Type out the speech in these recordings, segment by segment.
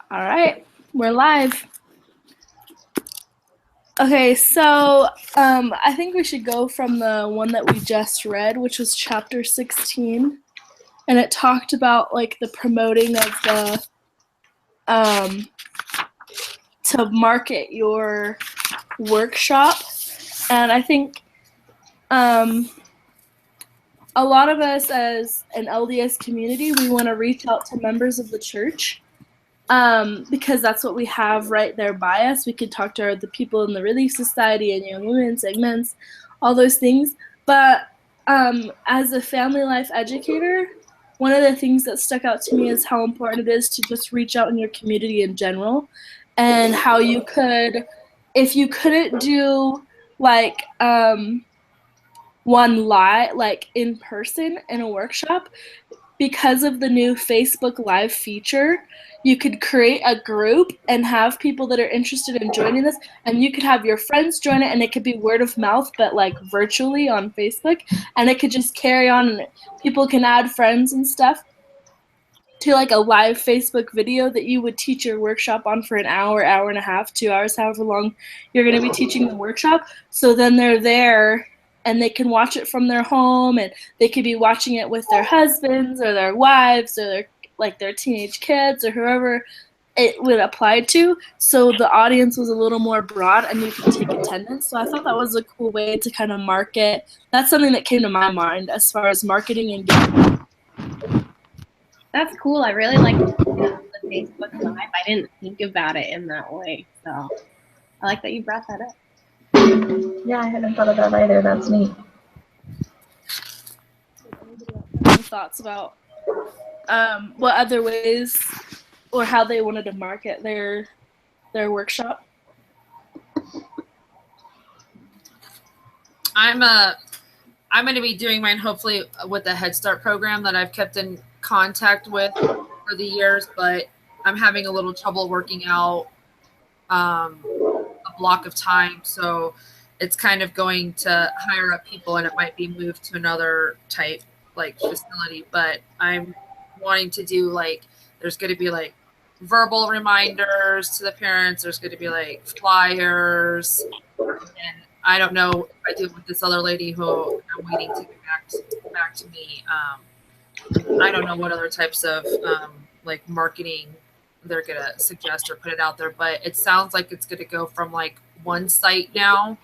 All right, we're live. Okay, so I think we should go from the one that we just read, which was chapter 16, and it talked about like the promoting of the to market your workshop, and I think a lot of us as an LDS community, we want to reach out to members of the church. Because that's what we have right there by us. We could talk to the people in the Relief Society and Young Women segments, all those things. But as a family life educator, one of the things that stuck out to me is how important it is to just reach out in your community in general, and how you could, if you couldn't do like one live, like in person in a workshop, because of the new Facebook Live feature, you could create a group and have people that are interested in joining this, and you could have your friends join it, and it could be word of mouth, but like virtually on Facebook, and it could just carry on, and people can add friends and stuff to like a live Facebook video that you would teach your workshop on for an hour, hour and a half, 2 hours, however long you're going to be teaching the workshop. So then they're there and they can watch it from their home, and they could be watching it with their husbands or their wives or their teenage kids or whoever it would apply to. So the audience was a little more broad and you could take attendance. So I thought that was a cool way to kind of market. That's something that came to my mind as far as marketing and getting. That's cool. I really like the Facebook Live. I didn't think about it in that way. So I like that you brought that up. Yeah, I hadn't thought of that either. That's neat. Any thoughts about what other ways or how they wanted to market their workshop? I'm going to be doing mine hopefully with the Head Start program that I've kept in contact with for the years, but I'm having a little trouble working out a block of time. So it's kind of going to hire up people, and it might be moved to another type like facility. But I'm wanting to do there's going to be like verbal reminders to the parents. There's going to be like flyers, and I don't know if I do with this other lady who I'm waiting to get back to me. I don't know what other types of like marketing they're gonna suggest or put it out there, but it sounds like it's gonna go from like one site now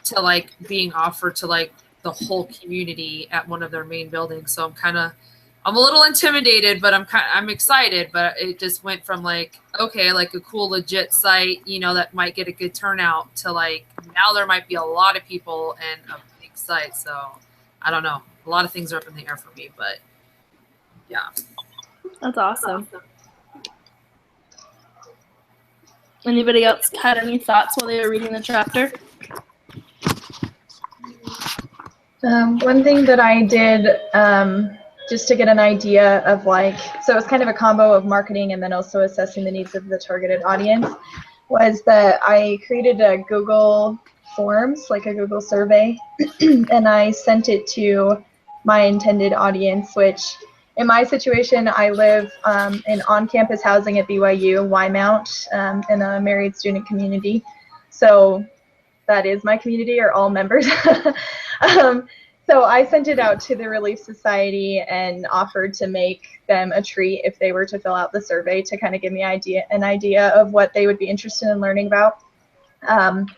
to like being offered to like the whole community at one of their main buildings. So I'm a little intimidated, but I'm excited. But it just went from like, okay, like a cool legit site, that might get a good turnout, to like now there might be a lot of people and a big site. So I don't know. A lot of things are up in the air for me, but yeah. That's awesome. Anybody else had any thoughts while they were reading the chapter? One thing that I did just to get an idea of so it was kind of a combo of marketing and then also assessing the needs of the targeted audience, was that I created a Google Forms, like a Google survey, and I sent it to my intended audience, which in my situation, I live in on-campus housing at BYU, Wymount, in a married student community. So that is my community, or all members. So I sent it out to the Relief Society and offered to make them a treat if they were to fill out the survey, to kind of give me an idea of what they would be interested in learning about. And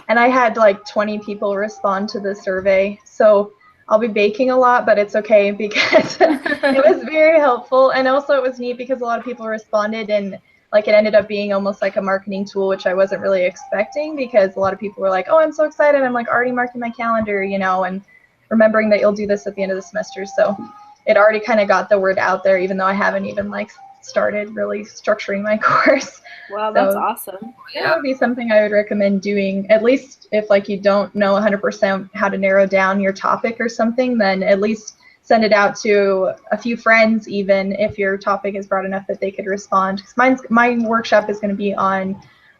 I had like 20 people respond to the survey. So I'll be baking a lot, but it's okay because it was very helpful. And also it was neat because a lot of people responded, and like it ended up being almost like a marketing tool, which I wasn't really expecting, because a lot of people were like, oh, I'm so excited. I'm like already marking my calendar, and remembering that you'll do this at the end of the semester. So it already kind of got the word out there, even though I haven't even like started really structuring my course. Wow, that's awesome. That would be something I would recommend doing, at least if like you don't know 100% how to narrow down your topic or something, then at least send it out to a few friends, even if your topic is broad enough that they could respond. Because my workshop is going to be on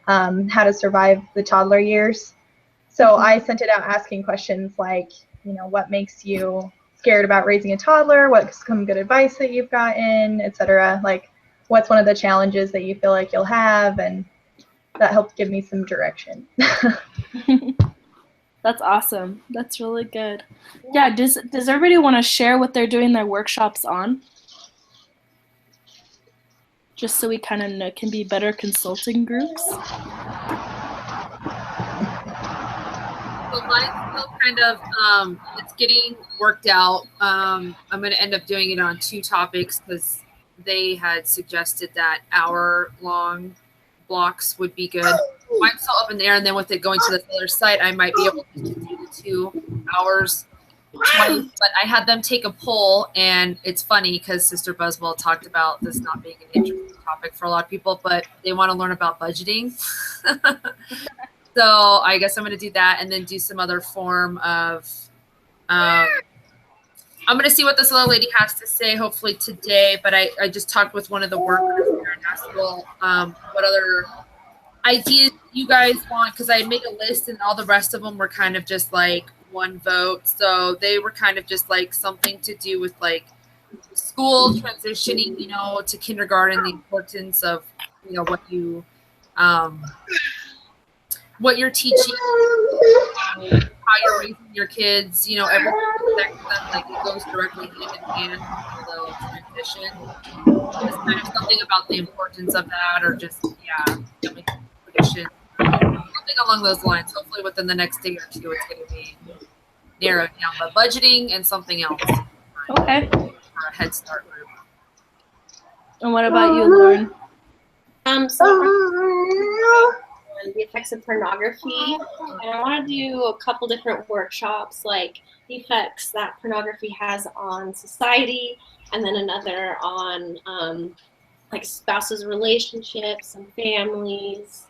how to survive the toddler years. So I sent it out asking questions like, what makes you scared about raising a toddler? What's some good advice that you've gotten, etc. Like what's one of the challenges that you feel like you'll have, and that helped give me some direction. That's awesome. That's really good. Yeah, does everybody want to share what they're doing their workshops on? Just so we kind of know, can be better consulting groups. So mine's still kind of it's getting worked out. I'm going to end up doing it on 2 topics because they had suggested that hour-long blocks would be good. Mine's still up in the air, and then with it going to the seller's site, I might be able to do the 2 hours twice. But I had them take a poll, and it's funny because Sister Buswell talked about this not being an interesting topic for a lot of people, but they want to learn about budgeting. So I guess I'm going to do that, and then do some other form of I'm going to see what this little lady has to say, hopefully today. But I just talked with one of the workers here and asked, well, what other ideas you guys want? Because I made a list, and all the rest of them were kind of just like one vote. So they were kind of just like something to do with like school transitioning, to kindergarten, the importance of, what you're teaching, how you're raising your kids, everything affects them, like it goes directly hand in hand with the transition. Just kind of something about the importance of that, or just, family tradition, something along those lines. Hopefully within the next day or 2, it's going to be narrowed down. But budgeting and something else. Okay. For a Head Start group. And what about you, Lauren? So the effects of pornography, and I want to do a couple different workshops, like the effects that pornography has on society, and then another on like spouses' relationships and families,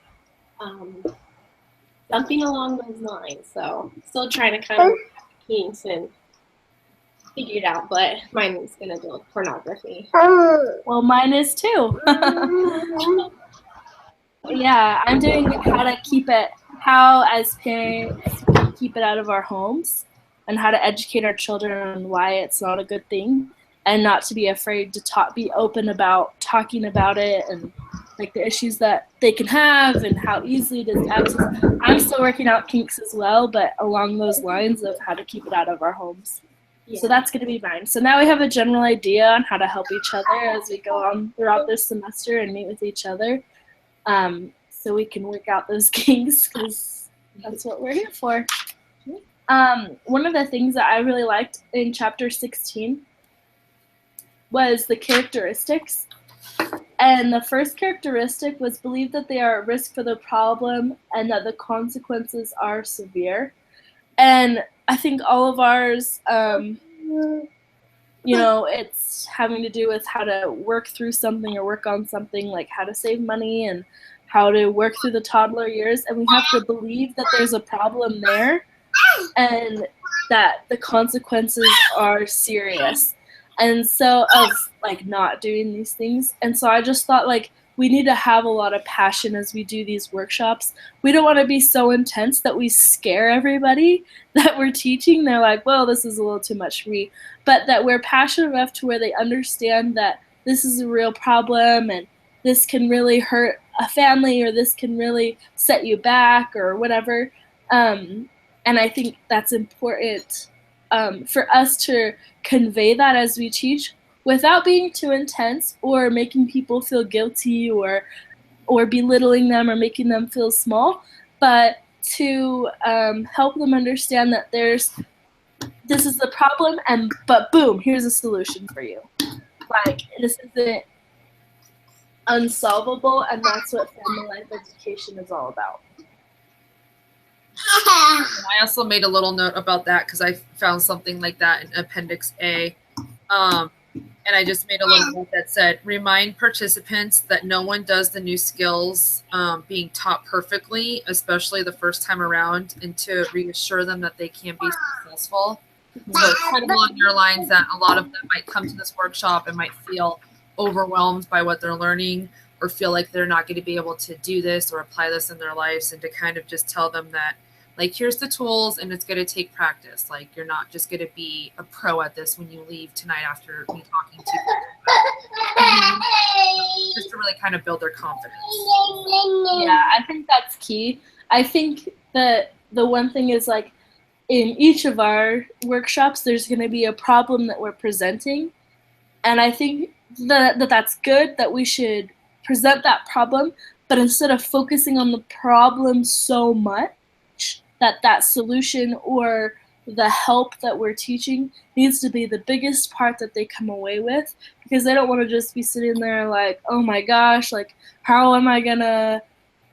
something along those lines. So still trying to kind of kinks and figure it out, but mine is going to deal with pornography. Well, mine is too. Yeah, I'm doing how as parents keep it out of our homes, and how to educate our children on why it's not a good thing, and not to be afraid to be open about talking about it, and like the issues that they can have and how easily it is to access. I'm still working out kinks as well, but along those lines of how to keep it out of our homes. Yeah. So that's going to be mine. So now we have a general idea on how to help each other as we go on throughout this semester and meet with each other. So we can work out those kinks, because that's what we're here for. One of the things that I really liked in chapter 16 was the characteristics. And the first characteristic was believe that they are at risk for the problem and that the consequences are severe. And I think all of ours, it's having to do with how to work through something or work on something, like how to save money and how to work through the toddler years. And we have to believe that there's a problem there and that the consequences are serious. And so of like not doing these things. And so I just thought like we need to have a lot of passion as we do these workshops. We don't want to be so intense that we scare everybody that we're teaching. They're like, well, this is a little too much for me. But that we're passionate enough to where they understand that this is a real problem and this can really hurt a family, or this can really set you back, or whatever. And I think that's important for us to convey that as we teach, without being too intense or making people feel guilty or belittling them or making them feel small, but to help them understand that this is the problem, but boom, here's a solution for you. Like, this isn't unsolvable, and that's what family life education is all about. I also made a little note about that because I found something like that in Appendix A. And I just made a little note that said, remind participants that no one does the new skills being taught perfectly, especially the first time around, and to reassure them that they can be successful. So it's kind of along your lines that a lot of them might come to this workshop and might feel overwhelmed by what they're learning, or feel like they're not going to be able to do this or apply this in their lives, and to kind of just tell them that, like, here's the tools and it's going to take practice. Like, you're not just going to be a pro at this when you leave tonight after me talking to you. really kind of build their confidence. Yeah, I think that's key. I think that the one thing is like in each of our workshops, there's going to be a problem that we're presenting. And I think that that's good, that we should present that problem, but instead of focusing on the problem so much, that solution or the help that we're teaching needs to be the biggest part that they come away with, because they don't want to just be sitting there like, oh my gosh, like, how am I going to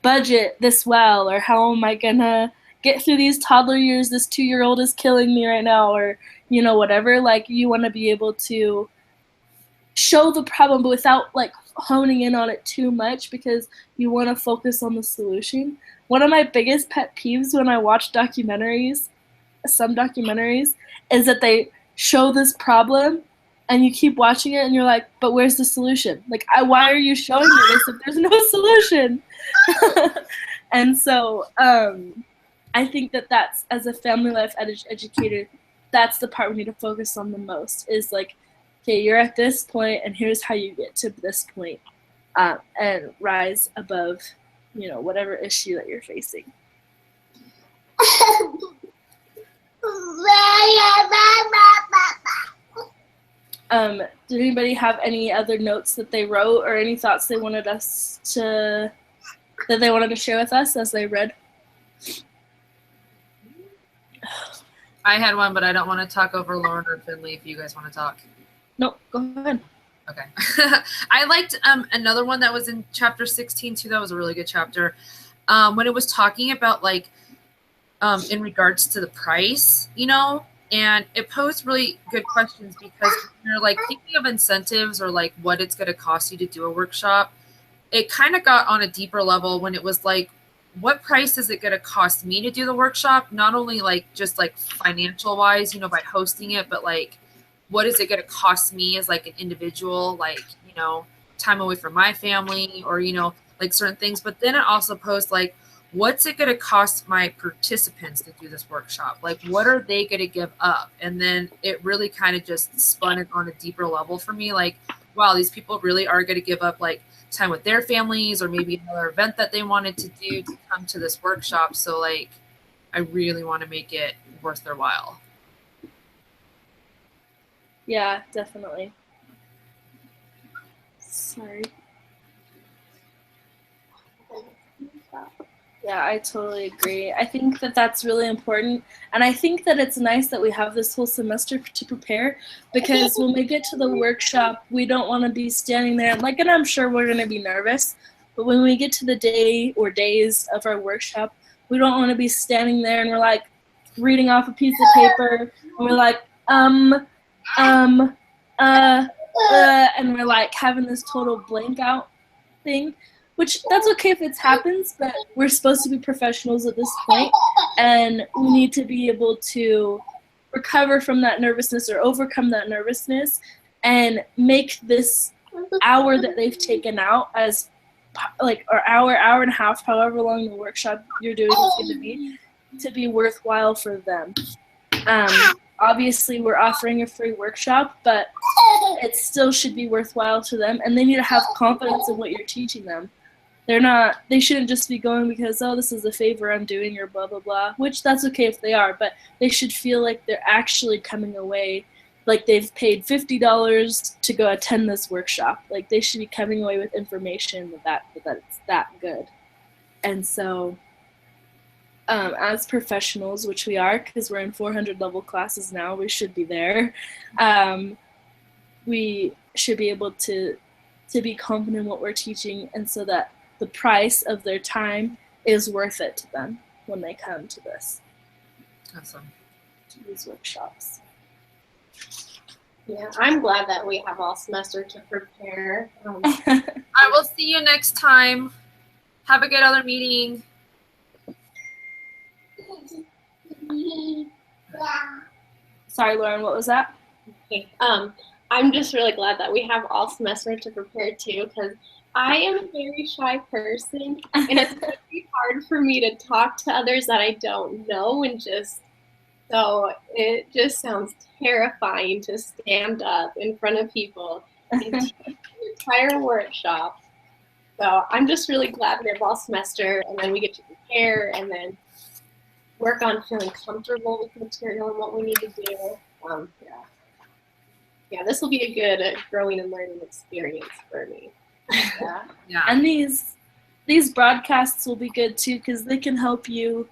budget this well, or how am I going to get through these toddler years, this 2-year-old is killing me right now, or, you know, whatever. Like, you want to be able to show the problem, but without like honing in on it too much, because you want to focus on the solution. One of my biggest pet peeves when I watch documentaries, some documentaries, is that they show this problem and you keep watching it and you're like, but where's the solution? Like, why are you showing me this if there's no solution? And so I think that's, as a family life educator, that's the part we need to focus on the most, is like, okay, you're at this point, and here's how you get to this point, and rise above, you know, whatever issue that you're facing. Did anybody have any other notes that they wrote, or any thoughts they wanted to share with us as they read? I had one, but I don't want to talk over Lauren or Finley if you guys want to talk. No, go ahead. Okay. I liked another one that was in chapter 16 too. That was a really good chapter. When it was talking about like in regards to the price, you know, and it posed really good questions, because you're like thinking of incentives or like what it's going to cost you to do a workshop. It kind of got on a deeper level when it was like, what price is it going to cost me to do the workshop? Not only like just like financial wise, you know, by hosting it, but like, what is it going to cost me as like an individual, like, you know, time away from my family, or, you know, like certain things. But then it also posed like, what's it going to cost my participants to do this workshop? Like, what are they going to give up? And then it really kind of just spun it on a deeper level for me. Like, wow, these people really are going to give up like time with their families, or maybe another event that they wanted to do to come to this workshop. So like, I really want to make it worth their while. Yeah, definitely. Sorry. Yeah, I totally agree. I think that that's really important. And I think that it's nice that we have this whole semester to prepare, because when we get to the workshop, we don't want to be standing there. Like, and I'm sure we're going to be nervous, but when we get to the day or days of our workshop, we don't want to be standing there and we're like reading off a piece of paper and we're like, and we're like having this total blank out thing. Which, that's okay if it happens, but we're supposed to be professionals at this point, and we need to be able to recover from that nervousness or overcome that nervousness and make this hour that they've taken out as like, or hour and a half, however long the workshop you're doing is going to be worthwhile for them. Obviously, we're offering a free workshop, but it still should be worthwhile to them, and they need to have confidence in what you're teaching them. They shouldn't just be going because, oh, this is a favor I'm doing, or blah, blah, blah, which that's okay if they are, but they should feel like they're actually coming away, like they've paid $50 to go attend this workshop. Like, they should be coming away with information that it's that good. And so, as professionals, which we are, because we're in 400 level classes now, we should be there. We should be able to be confident in what we're teaching, and so that the price of their time is worth it to them when they come to this. Awesome. To these workshops. Yeah, I'm glad that we have all semester to prepare. I will see you next time. Have a good other meeting. Sorry, Lauren, what was that? Okay. I'm just really glad that we have all semester to prepare too, because I am a very shy person, and it's really hard for me to talk to others that I don't know, and so it just sounds terrifying to stand up in front of people and teach an entire workshop. So I'm just really glad we have all semester, and then we get to prepare and then work on feeling comfortable with the material and what we need to do. Yeah, this will be a good growing and learning experience for me. Yeah. And these broadcasts will be good too, because they can help you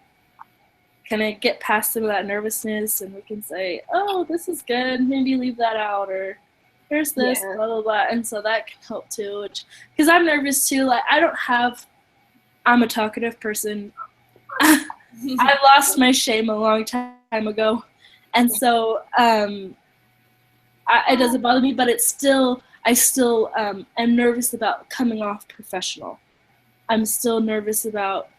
kind of get past some of that nervousness, and we can say, oh, this is good, maybe leave that out, or here's this, Yeah. blah, blah, blah. And so that can help too, because I'm nervous too. Like, I'm a talkative person. I lost my shame a long time ago. And so it doesn't bother me, but I still am nervous about coming off professional. I'm still nervous about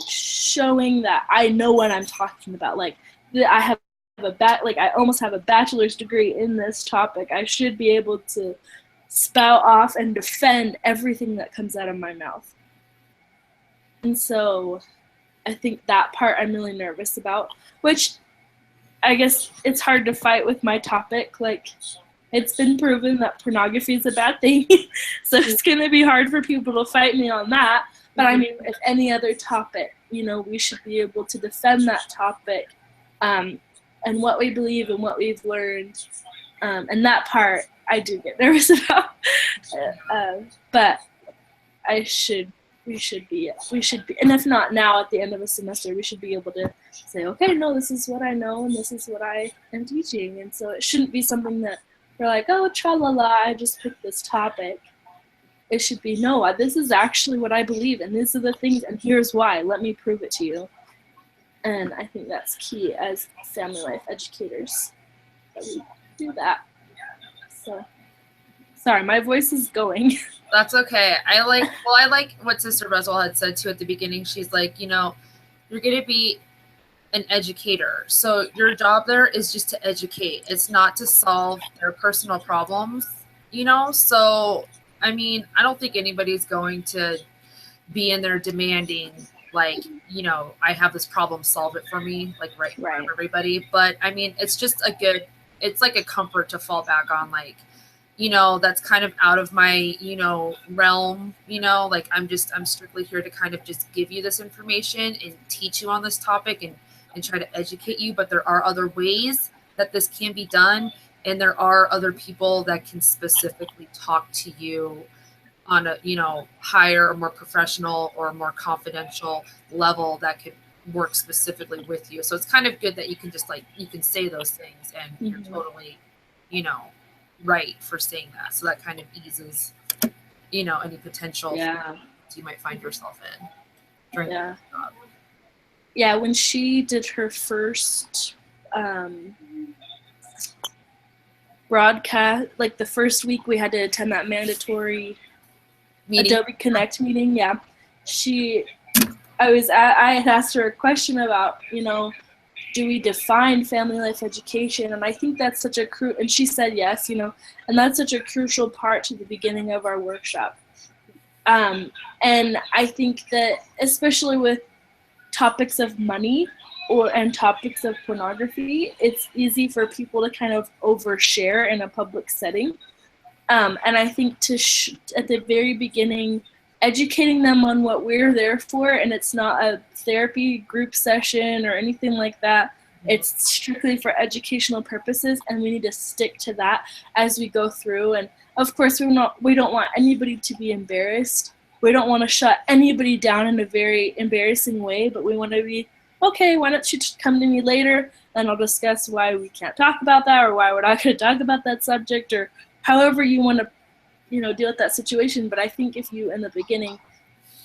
showing that I know what I'm talking about. Like, I have I almost have a bachelor's degree in this topic. I should be able to spout off and defend everything that comes out of my mouth. And so I think that part I'm really nervous about, which I guess it's hard to fight with my topic. Like, it's been proven that pornography is a bad thing. So it's going to be hard for people to fight me on that. But I mean, if any other topic, we should be able to defend that topic and what we believe and what we've learned. And that part I do get nervous about. But we should be, and if not now at the end of a semester, we should be able to say, okay, no, this is what I know and this is what I am teaching. And so it shouldn't be something that we're like, oh, tra-la-la, I just picked this topic. It should be, no, this is actually what I believe, and these are the things, and here's why. Let me prove it to you. And I think that's key as family life educators, that we do that. So, sorry, my voice is going. That's okay. I like what Sister Reswell had said too at the beginning. She's like, you're going to be an educator. So your job there is just to educate. It's not to solve their personal problems, So, I mean, I don't think anybody's going to be in there demanding, like, I have this problem, solve it for me, like right. For everybody. But I mean, it's just it's like a comfort to fall back on, like, that's kind of out of my, realm, like I'm strictly here to kind of just give you this information and teach you on this topic and try to educate you. But there are other ways that this can be done. And there are other people that can specifically talk to you on a, higher or more professional or more confidential level that could work specifically with you. So it's kind of good that you can just you can say those things and you're totally, right for saying that. So that kind of eases, any potential you might find yourself in during the job. Yeah, when she did her first broadcast, like the first week we had to attend that mandatory Adobe Connect meeting. Yeah, I had asked her a question about, do we define family life education? And I think that's such a and she said yes, and that's such a crucial part to the beginning of our workshop. And I think that especially with topics of money and topics of pornography, it's easy for people to kind of overshare in a public setting. And I think at the very beginning, educating them on what we're there for, and it's not a therapy group session or anything like that. It's strictly for educational purposes, and we need to stick to that as we go through. And of course, we don't want anybody to be embarrassed. We don't want to shut anybody down in a very embarrassing way, but we want to be, okay, why don't you just come to me later and I'll discuss why we can't talk about that, or why we're not going to talk about that subject, or however you want to deal with that situation. But I think if you, in the beginning,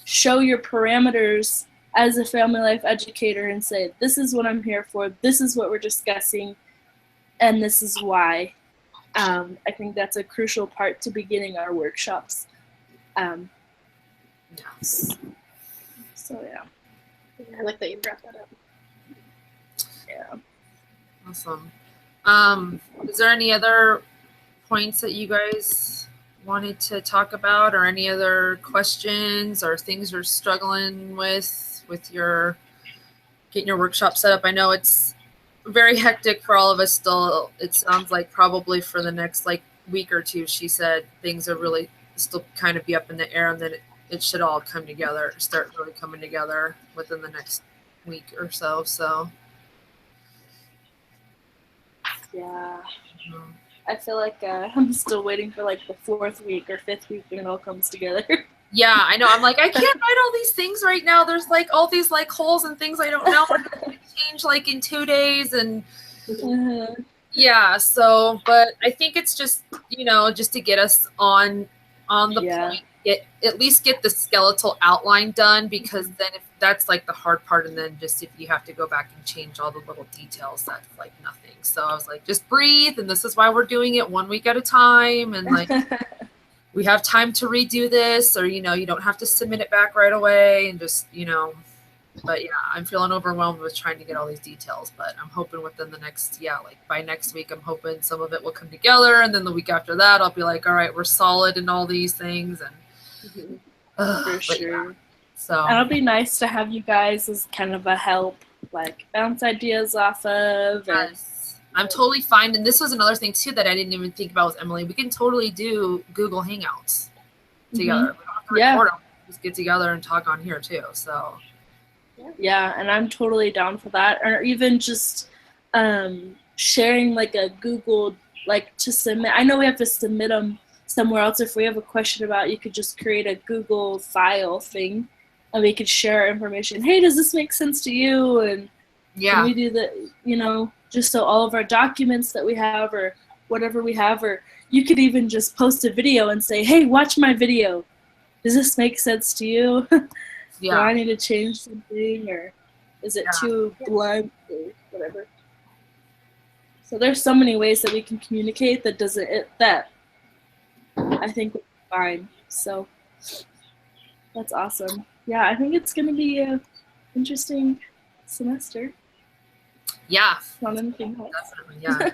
show your parameters as a family life educator and say, this is what I'm here for, this is what we're discussing, and this is why, I think that's a crucial part to beginning our workshops. So, yeah. I like that you brought that up. Yeah. Awesome. Is there any other points that you guys wanted to talk about, or any other questions or things you're struggling with your getting your workshop set up? I know it's very hectic for all of us still. It sounds like probably for the next week or two, she said things are really still kind of be up in the air, and then it should all come together, start really coming together within the next week or so. So Yeah. um, I feel like I'm still waiting for like the 4th week or 5th week when it all comes together. yeah, I know. I'm like, I can't write all these things right now. There's like all these like holes and things I don't know. I'm gonna change like in 2 days, and yeah. So, but I think it's just, you know, just to get us on the Yeah. point, at least get the skeletal outline done, because then if that's like the hard part, and then just if you have to go back and change all the little details, that's like nothing. So I was like, just breathe, and this is why we're doing it 1 week at a time, and like we have time to redo this, or, you know, you don't have to submit it back right away, and just, you know. But yeah, I'm feeling overwhelmed with trying to get all these details, but I'm hoping within the next, like by next week, I'm hoping some of it will come together, and then the week after that, I'll be like, all right, we're solid in all these things, and For sure. yeah, so And it'll be nice to have you guys as kind of a help, like bounce ideas off of. And yes, I'm totally fine. And this was another thing too that I didn't even think about with Emily. We can totally do Google Hangouts together. We don't have to Yeah. record them. Just get together and talk on here too. So yeah, and I'm totally down for that. Or even just sharing like a Google, like to submit. I know we have to submit them somewhere else. If we have a question about, you could just create a Google file thing, and we could share our information. Hey, does this make sense to you? And yeah, we do the, you know, just so all of our documents that we have or whatever we have, or you could even just post a video and say, hey, watch my video. Does this make sense to you? Do yeah, I need to change something, or is it too blunt, or whatever? So there's so many ways that we can communicate that that I think would be fine. So that's awesome. Yeah, I think it's gonna be a interesting semester. yeah, Not anything else. definitely, yeah.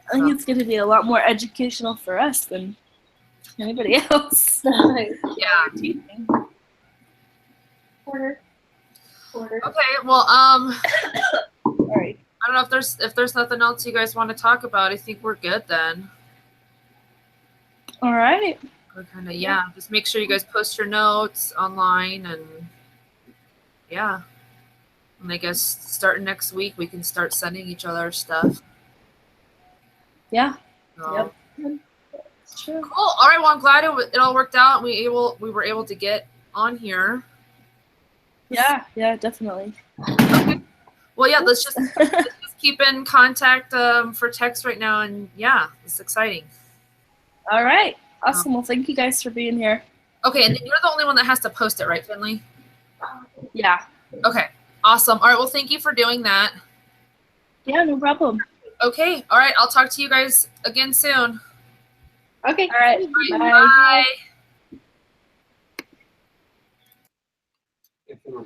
I think it's gonna be a lot more educational for us than anybody else. Yeah. Order. Okay. Well, All right. I don't know if there's nothing else you guys want to talk about. I think we're good then. All right. We're kind of, yeah. Just make sure you guys post your notes online, and yeah. And I guess starting next week, we can start sending each other stuff. Yeah. So. Yep. It's true. Cool. All right. Well, I'm glad it all worked out. And we were able to get on here. Yeah. Yeah. Definitely. Okay. Well, yeah. Let's just keep in contact for text right now, and yeah, it's exciting. All right. Awesome. Well, thank you guys for being here. Okay, and then you're the only one that has to post it, right, Finley? Yeah. Okay. Awesome. All right. Well, thank you for doing that. Yeah. No problem. Okay. All right. I'll talk to you guys again soon. Okay. All right. All Bye. right, bye. If we're